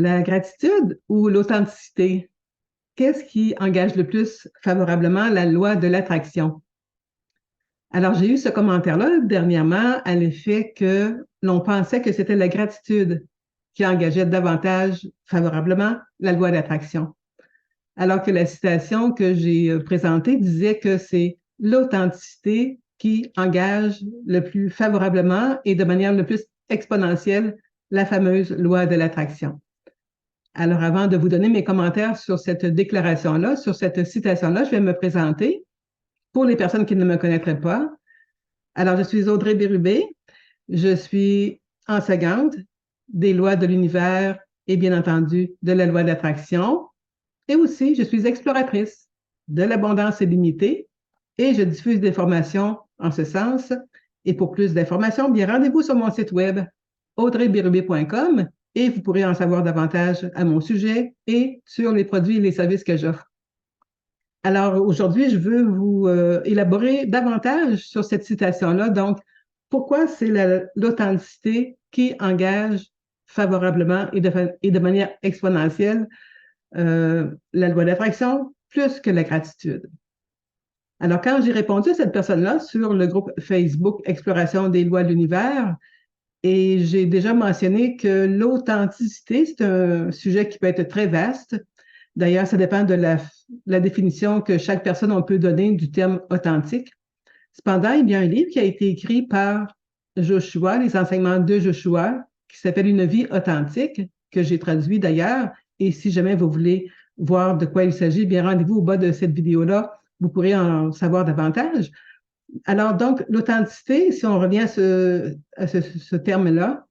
La gratitude ou l'authenticité? Qu'est-ce qui engage le plus favorablement la loi de l'attraction? Alors, j'ai eu ce commentaire-là dernièrement à l'effet que l'on pensait que c'était la gratitude qui engageait davantage favorablement la loi d'attraction. Alors que la citation que j'ai présentée disait que c'est l'authenticité qui engage le plus favorablement et de manière le plus exponentielle la fameuse loi de l'attraction. Alors, avant de vous donner mes commentaires sur cette déclaration-là, sur cette citation-là, je vais me présenter pour les personnes qui ne me connaîtraient pas. Alors, je suis Audrey Bérubé, je suis enseignante des lois de l'univers et bien entendu de la loi d'attraction. Et aussi, je suis exploratrice de l'abondance illimitée et je diffuse des formations en ce sens. Et pour plus d'informations, bien rendez-vous sur mon site web audreybérubé.com et vous pourrez en savoir davantage à mon sujet et sur les produits et les services que j'offre. Alors aujourd'hui, je veux vous élaborer davantage sur cette citation-là. Donc, pourquoi c'est l'authenticité qui engage favorablement et de manière exponentielle la loi d'attraction plus que la gratitude. Alors, quand j'ai répondu à cette personne-là sur le groupe Facebook Exploration des lois de l'univers, et j'ai déjà mentionné que l'authenticité, c'est un sujet qui peut être très vaste. D'ailleurs, ça dépend de la définition que chaque personne on peut donner du terme authentique. Cependant, il y a un livre qui a été écrit par Joshua, les enseignements de Joshua, qui s'appelle Une vie authentique, que j'ai traduit d'ailleurs. Et si jamais vous voulez voir de quoi il s'agit, bien rendez-vous au bas de cette vidéo-là, vous pourrez en savoir davantage. Alors donc, l'authenticité, si on revient à ce terme-là,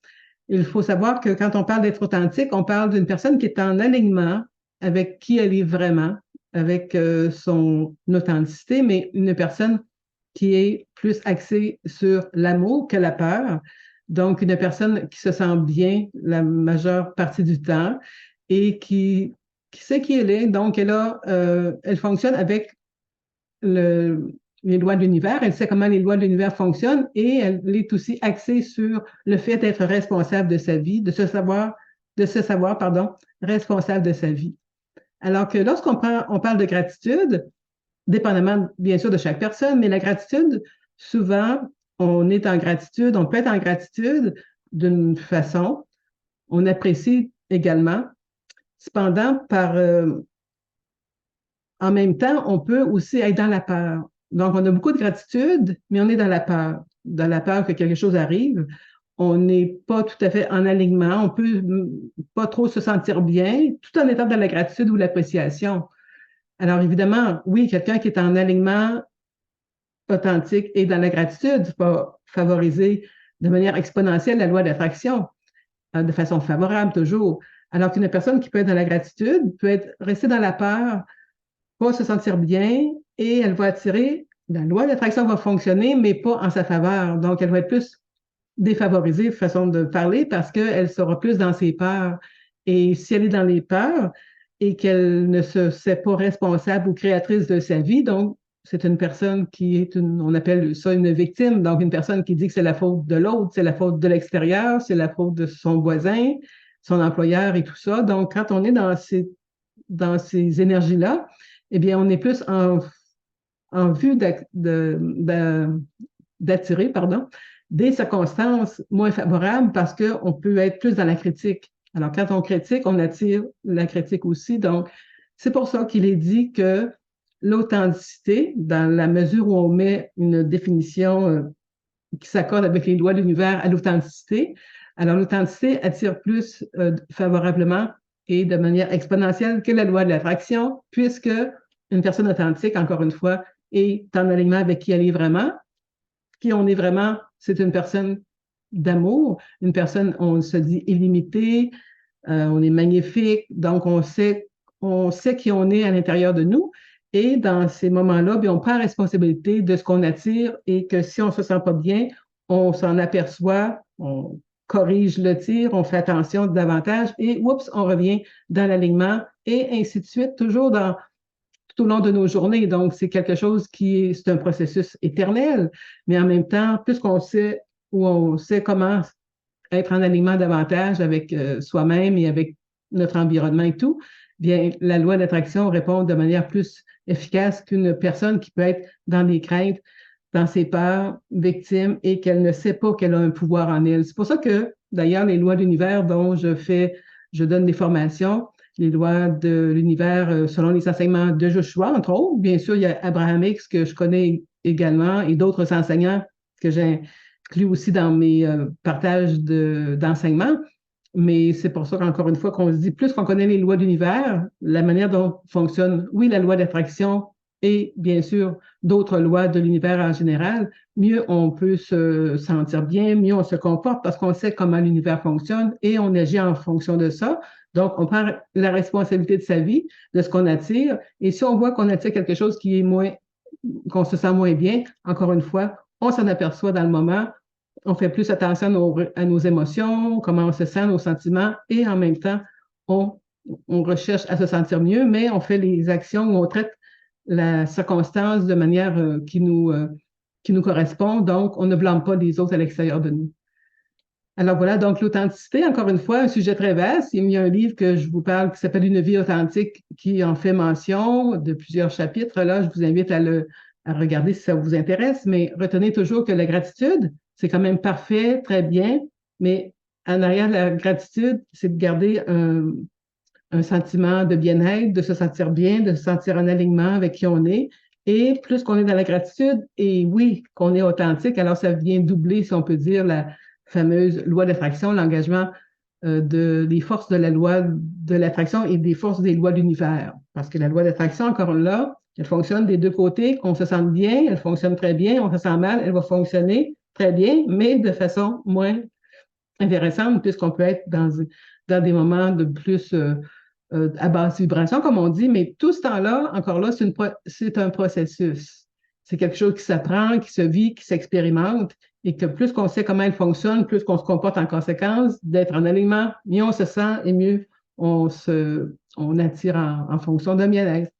il faut savoir que quand on parle d'être authentique, on parle d'une personne qui est en alignement avec qui elle est vraiment, avec son authenticité, mais une personne qui est plus axée sur l'amour que la peur. Donc, une personne qui se sent bien la majeure partie du temps et qui sait qui elle est. Donc, elle fonctionne avec les lois de l'univers, elle sait comment les lois de l'univers fonctionnent et elle est aussi axée sur le fait d'être responsable de sa vie, de se savoir, pardon, responsable de sa vie. Alors que on parle de gratitude, dépendamment bien sûr de chaque personne, mais la gratitude, souvent, on est en gratitude, on peut être en gratitude d'une façon, on apprécie également. Cependant, en même temps, on peut aussi être dans la peur. Donc, on a beaucoup de gratitude, mais on est dans la peur que quelque chose arrive. On n'est pas tout à fait en alignement, on peut pas trop se sentir bien, tout en étant dans la gratitude ou l'appréciation. Alors, évidemment, oui, quelqu'un qui est en alignement authentique et dans la gratitude va favoriser de manière exponentielle la loi d'attraction, de façon favorable toujours. Alors qu'une personne qui peut être dans la gratitude peut être restée dans la peur, pas se sentir bien et elle va attirer, la loi d'attraction va fonctionner, mais pas en sa faveur. Donc, elle va être plus défavorisée, façon de parler, parce qu'elle sera plus dans ses peurs. Et si elle est dans les peurs et qu'elle ne se sait pas responsable ou créatrice de sa vie, donc c'est une personne qui est on appelle ça une victime, donc une personne qui dit que c'est la faute de l'autre, c'est la faute de l'extérieur, c'est la faute de son voisin, son employeur et tout ça. Donc, quand on est dans ces énergies-là, eh bien, on est plus en vue d'attirer, pardon, des circonstances moins favorables parce qu'on peut être plus dans la critique. Alors, quand on critique, on attire la critique aussi. Donc, c'est pour ça qu'il est dit que l'authenticité, dans la mesure où on met une définition qui s'accorde avec les lois de l'univers à l'authenticité, alors l'authenticité attire plus favorablement et de manière exponentielle que la loi de l'attraction, puisque une personne authentique, encore une fois, est en alignement avec qui elle est vraiment. Qui on est vraiment, c'est une personne d'amour, une personne, on se dit illimitée, on est magnifique, donc on sait qui on est à l'intérieur de nous. Et dans ces moments-là, bien, on prend la responsabilité de ce qu'on attire et que si on ne se sent pas bien, on s'en aperçoit, on corrige le tir, on fait attention davantage et oups, on revient dans l'alignement et ainsi de suite, toujours tout au long de nos journées. Donc, c'est quelque chose c'est un processus éternel, mais en même temps, puisqu'on sait où on sait comment être en alignement davantage avec soi-même et avec notre environnement et tout, bien, la loi d'attraction répond de manière plus efficace qu'une personne qui peut être dans des craintes, dans ses peurs, victime, et qu'elle ne sait pas qu'elle a un pouvoir en elle. C'est pour ça que, d'ailleurs, les lois de l'univers dont je donne des formations, les lois de l'univers selon les enseignements de Joshua, entre autres. Bien sûr, il y a Abraham X que je connais également et d'autres enseignants que j'inclus aussi dans mes partages d'enseignements. Mais c'est pour ça qu'encore une fois, qu'on se dit, plus qu'on connaît les lois de l'univers, la manière dont fonctionne, oui, la loi d'attraction et bien sûr d'autres lois de l'univers en général, mieux on peut se sentir bien, mieux on se comporte parce qu'on sait comment l'univers fonctionne et on agit en fonction de ça. Donc, on prend la responsabilité de sa vie, de ce qu'on attire. Et si on voit qu'on attire quelque chose qui est moins, qu'on se sent moins bien, encore une fois, on s'en aperçoit dans le moment, on fait plus attention à nos émotions, comment on se sent, nos sentiments, et en même temps, on, on recherche à se sentir mieux, mais on fait les actions où on traite la circonstance de manière qui nous correspond. Donc, on ne blâme pas les autres à l'extérieur de nous. Alors voilà, donc l'authenticité, encore une fois, un sujet très vaste. Il y a un livre que je vous parle qui s'appelle Une vie authentique qui en fait mention de plusieurs chapitres. Là, je vous invite à regarder si ça vous intéresse, mais retenez toujours que la gratitude, c'est quand même parfait, très bien, mais en arrière de la gratitude, c'est de garder un sentiment de bien-être, de se sentir bien, de se sentir en alignement avec qui on est. Et plus qu'on est dans la gratitude, et oui, qu'on est authentique, alors ça vient doubler, si on peut dire, la fameuse loi d'attraction, l'engagement des forces de la loi de l'attraction et des forces des lois de l'univers. Parce que la loi d'attraction, encore là, elle fonctionne des deux côtés, qu'on se sente bien, elle fonctionne très bien, on se sent mal, elle va fonctionner très bien, mais de façon moins intéressante, puisqu'on peut être dans des moments de plus à basse vibration, comme on dit, mais tout ce temps-là, encore là, c'est un processus. C'est quelque chose qui s'apprend, qui se vit, qui s'expérimente, et que plus qu'on sait comment elle fonctionne, plus qu'on se comporte en conséquence, d'être en alignement, mieux on se sent et mieux on attire en fonction de bien-être.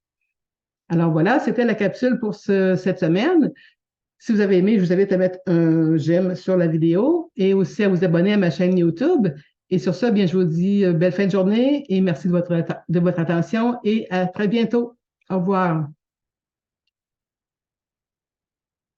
Alors voilà, c'était la capsule pour cette semaine. Si vous avez aimé, je vous invite à mettre un j'aime sur la vidéo et aussi à vous abonner à ma chaîne YouTube. Et sur ça, bien, je vous dis belle fin de journée et merci de votre attention et à très bientôt. Au revoir.